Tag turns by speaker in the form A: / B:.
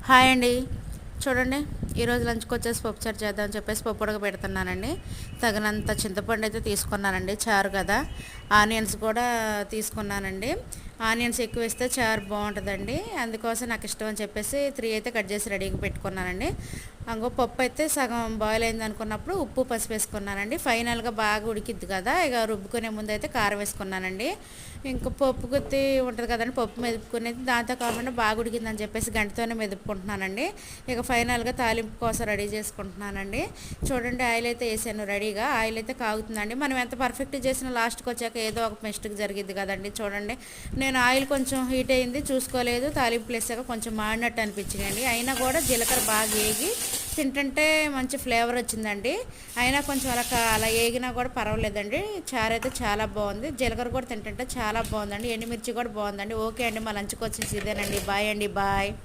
A: Hi అండి. చూడండి, ఈరోజు లంచ్కి వచ్చేసి పప్పుచారు చేద్దామని చెప్పేసి పప్పు ఉడకబెడుతున్నానండి. తగినంత చింతపండు అయితే తీసుకున్నానండి, చారు కదా. ఆనియన్స్ కూడా తీసుకున్నానండి. ఆనియన్స్ ఎక్కువ వేస్తే చారు బాగుంటుందండి, అందుకోసం నాకు ఇష్టం అని చెప్పేసి 3 అయితే కట్ చేసి రెడీగా పెట్టుకున్నానండి. అంగో పప్పు అయితే సగం బాయిల్ అయింది అనుకున్నప్పుడు ఉప్పు పసుపు వేసుకున్నానండి. ఫైనల్గా బాగా ఉడికిద్ది కదా, ఇక రుబ్బుకునే ముందు అయితే కారం వేసుకున్నానండి. ఇంకా పప్పు గుత్తి ఉంటుంది కదండి, పప్పు మెదుపుకునేది దాంతో కాకుండా బాగా ఉడికిందని చెప్పేసి గంటతోనే మెదుపుకుంటున్నానండి. ఇక ఫైనల్గా తాలింపు కోసం రెడీ చేసుకుంటున్నానండి. చూడండి, ఆయిల్ అయితే వేసాను రెడీగా. ఆయిల్ అయితే కాగుతుందండి. మనం ఎంత పర్ఫెక్ట్ చేసినా లాస్ట్కి వచ్చాక ఏదో ఒక మిస్టేక్ జరిగిద్ది కదండి. చూడండి, నేను ఆయిల్ కొంచెం హీట్ అయింది చూసుకోలేదు, తాలింపులు వేసాక కొంచెం మాడినట్టు అనిపించిందండి. అయినా కూడా జీలకర్ర బాగా వేగి తింటుంటే మంచి ఫ్లేవర్ వచ్చిందండి. అయినా కొంచెం అలా వేగినా కూడా పర్వాలేదండి. చారు అయితే చాలా బాగుంది. జీలకర్ర కూడా తింటుంటే చాలా బాగుందండి. ఎండుమిర్చి కూడా బాగుందండి. ఓకే అండి, మా లంచ్కి వచ్చేసి ఇదేనండి. బాయ్ అండి, బాయ్.